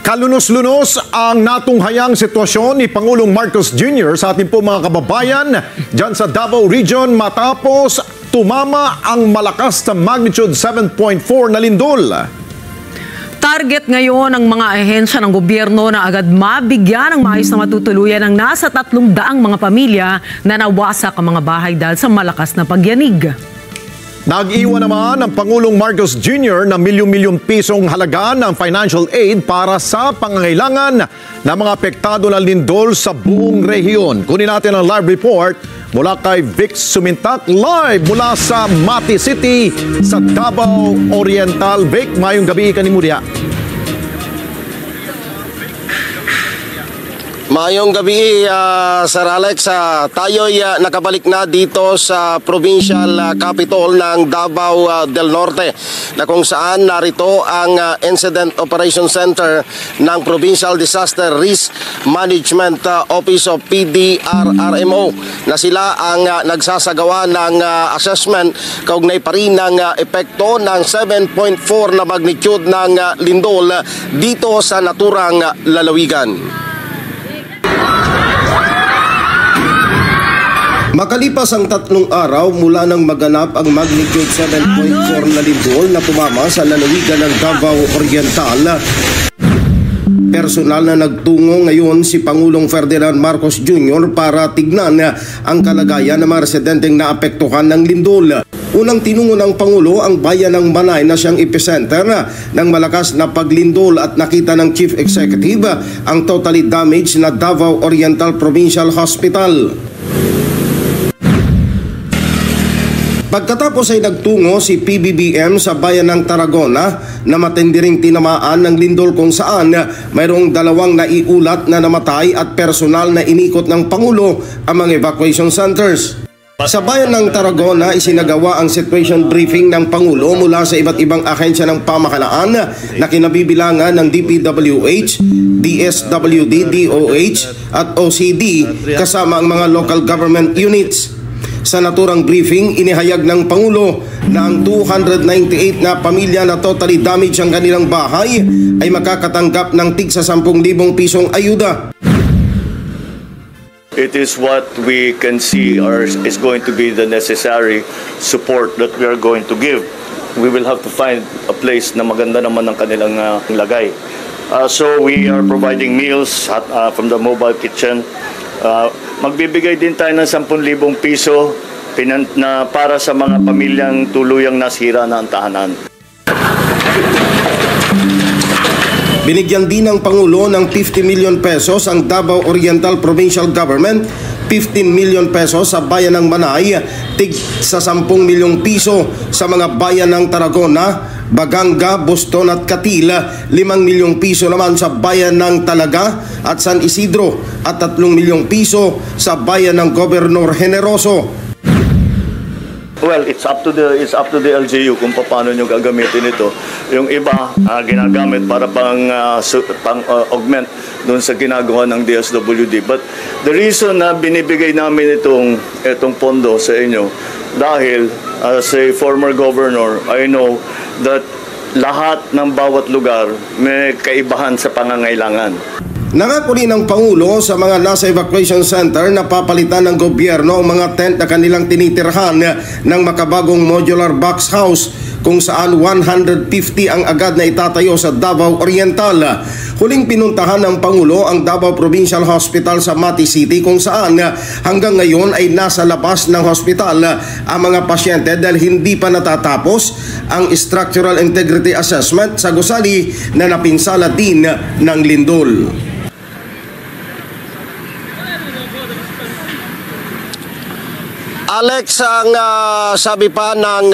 Kalunos-lunos ang natunghayang sitwasyon ni Pangulong Marcos Jr. sa ating po mga kababayan dyan sa Davao Region matapos tumama ang malakas na magnitude 7.4 na lindol. Target ngayon ng mga ahensya ng gobyerno na agad mabigyan ng maayos na matutuluyan ng nasa 300 mga pamilya na nawasak ang mga bahay dahil sa malakas na pagyanig. Nag-iwan naman ang Pangulong Marcos Jr. ng milyon-milyong pisong halaga ng financial aid para sa pangangailangan ng mga apektado ng lindol sa buong rehiyon. Kunin natin ang live report mula kay Vic Sumintak, live mula sa Mati City sa Davao Oriental. Vic, mayong gabi ka ni Muria. Mayong gabi, Sir Alex. Tayo'y nakabalik na dito sa provincial capital ng Davao del Norte na kung saan narito ang Incident Operation Center ng Provincial Disaster Risk Management Office of PDRRMO na sila ang nagsasagawa ng assessment kaugnay pa rin ng epekto ng 7.4 na magnitude ng lindol dito sa naturang lalawigan. Makalipas ang 3 araw mula nang maganap ang magnitude 7.4 na lindol na tumama sa lalawigan ng Davao Oriental, personal na nagtungo ngayon si Pangulong Ferdinand Marcos Jr. para tignan ang kalagayan ng mga residenteng naapektuhan ng lindol. Unang tinungo ng Pangulo ang bayan ng Manay na siyang epicenter ng malakas na paglindol at nakita ng Chief Executive ang totally damaged na Davao Oriental Provincial Hospital. Pagkatapos ay nagtungo si PBBM sa bayan ng Tarragona na matindi ring tinamaan ng lindol kung saan mayroong 2 naiulat na namatay at personal na inikot ng Pangulo ang mga evacuation centers. Sa bayan ng Tarragona, isinagawa ang situation briefing ng Pangulo mula sa iba't ibang ahensya ng pamahalaan na kinabibilangan ng DPWH, DSWD, DOH at OCD kasama ang mga local government units. Sa naturang briefing, inihayag ng Pangulo na ang 298 na pamilya na totally damaged ang kanilang bahay ay makakatanggap ng tig sa 10,000 pisong ayuda. It is what we can see is going to be the necessary support that we are going to give. We will have to find a place na maganda naman ng kanilang lagay. So we are providing meals from the mobile kitchen. Magbibigay din tayo ng 10,000 piso na para sa mga pamilyang tuluyang nasira na ang tahanan. Binigyan din ng Pangulo ng 50 million pesos ang Davao Oriental Provincial Government, 15 million pesos sa bayan ng Manay, tig sa 10 milyong piso sa mga bayan ng Tarragona, Baganga, Boston at Katil, 5 milyong piso naman sa bayan ng Talaga at San Isidro at 3 milyong piso sa bayan ng Gobernador Generoso. Well, it's up to the LGU kung paano nyo gagamitin ito. Yung iba ginagamit para pang-augment doon sa ginagawa ng DSWD. But the reason na binibigay namin itong pondo sa inyo dahil as a former governor, I know that lahat ng bawat lugar may kaibahan sa pangangailangan. Nangako rin ng Pangulo sa mga nasa evacuation center na papalitan ng gobyerno ang mga tent na kanilang tinitirhan ng makabagong modular box house kung saan 150 ang agad na itatayo sa Davao Oriental. Huling pinuntahan ng Pangulo ang Davao Provincial Hospital sa Mati City kung saan hanggang ngayon ay nasa labas ng hospital ang mga pasyente dahil hindi pa natatapos ang structural integrity assessment sa gusali na napinsala din ng lindol. Alex, ang sabi pa ng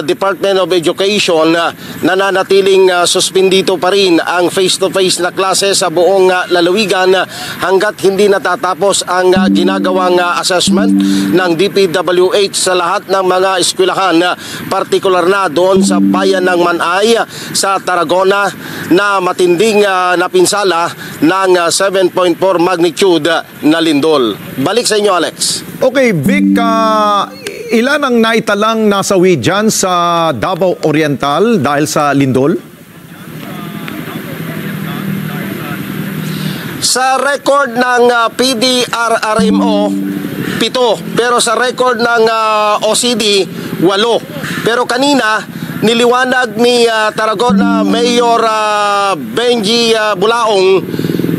Department of Education, nananatiling suspendito pa rin ang face-to-face na klase sa buong lalawigan hanggat hindi natatapos ang ginagawang assessment ng DPWH sa lahat ng mga eskwelahan, partikular na doon sa bayan ng Manay sa Tarragona na matinding napinsala ng 7.4 magnitude na lindol. Balik sa inyo, Alex. Okay, Vic, ilan ang naitalang nasawi dyan sa Davao Oriental dahil sa lindol? Sa record ng PDRRMO, 7. Pero sa record ng OCD, 8. Pero kanina, niliwanag ni Tarragona Mayor Benji Bulaong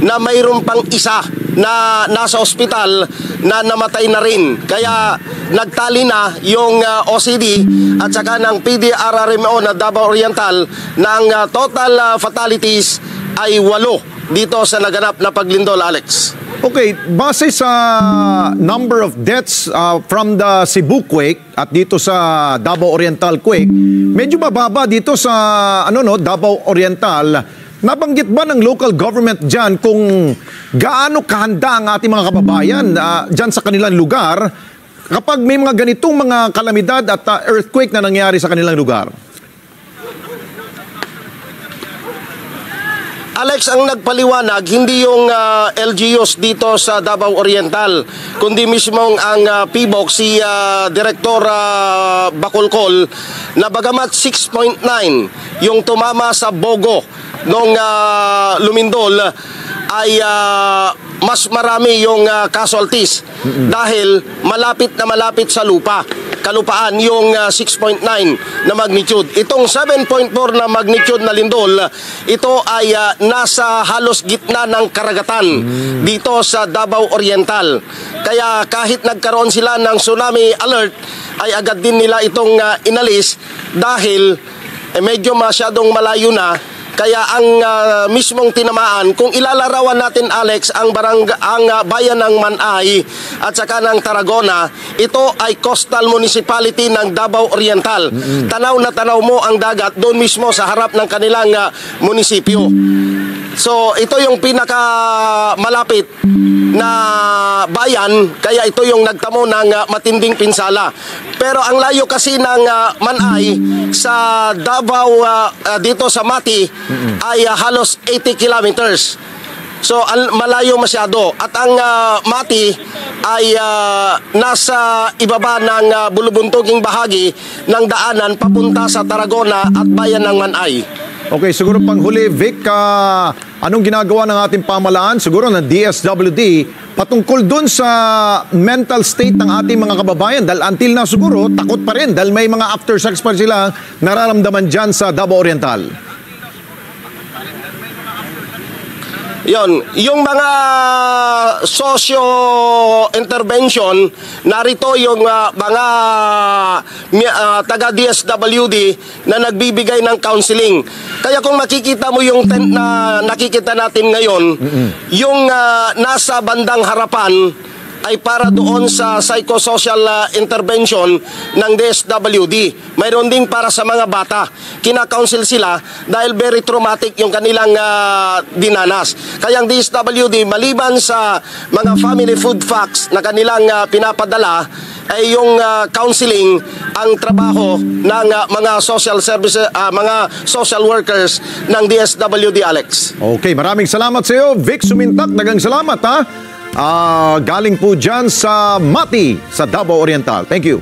na mayroon pang isa na nasa ospital na namatay na rin. Kaya nagtali na yung OCD at saka ng PDRRMO na Davao Oriental ng total fatalities ay 8 dito sa naganap na paglindol, Alex. Okay, base sa number of deaths from the Cebu quake at dito sa Davao Oriental quake, medyo mababa dito sa Davao Oriental. Nabanggit ba ng local government dyan kung gaano kahanda ang ating mga kababayan dyan sa kanilang lugar kapag may mga ganitong mga kalamidad at earthquake na nangyari sa kanilang lugar? Alex, ang nagpaliwanag, hindi yung LGUs dito sa Davao Oriental, kundi mismong ang PBOC, si Director Bacolcol, na bagamat 6.9 yung tumama sa Bogo nung lumindol, ay mas marami yung casualties dahil malapit na malapit sa kalupaan yung 6.9 na magnitude. Itong 7.4 na magnitude na lindol, ito ay nasa halos gitna ng karagatan dito sa Davao Oriental. Kaya kahit nagkaroon sila ng tsunami alert, ay agad din nila itong inalis dahil medyo masyadong malayo na. Kaya ang mismong tinamaan, kung ilalarawan natin, Alex, ang bayan ng Manay at saka ng Tarragona, ito ay coastal municipality ng Davao Oriental. Tanaw na tanaw mo ang dagat doon mismo sa harap ng kanilang munisipyo. So ito yung pinaka malapit na bayan, kaya ito yung nagtamo ng matinding pinsala. Pero ang layo kasi ng Manay sa Davao dito sa Mati ay halos 80 kilometers. So malayo masyado. At ang Mati ay nasa ibaba ng bulubuntuging bahagi ng daanan papunta sa Tarragona at bayan ng Manay. Okay, siguro panghuli, Vic, anong ginagawa ng ating pamahalaan, siguro ng DSWD, patungkol dun sa mental state ng ating mga kababayan? Dahil until na siguro, takot pa rin dahil may mga aftershocks pa sila nararamdaman dyan sa Davao Oriental. Yung mga socio-intervention, narito yung mga taga-DSWD na nagbibigay ng counseling. Kaya kung makikita mo yung tent na nakikita natin ngayon, yung nasa bandang harapan ay para doon sa psychosocial intervention ng DSWD. Mayroon ding para sa mga bata. Kina-counsel sila dahil very traumatic yung kanilang dinanas. Kaya ang DSWD, maliban sa mga family food packs na kanilang pinapadala, ay yung counseling ang trabaho ng mga social services, mga social workers ng DSWD, Alex. Okay, maraming salamat sa iyo, Vic Sumintak. Dagang salamat, ha? Galing po dyan sa Mati, sa Davao Oriental. Thank you.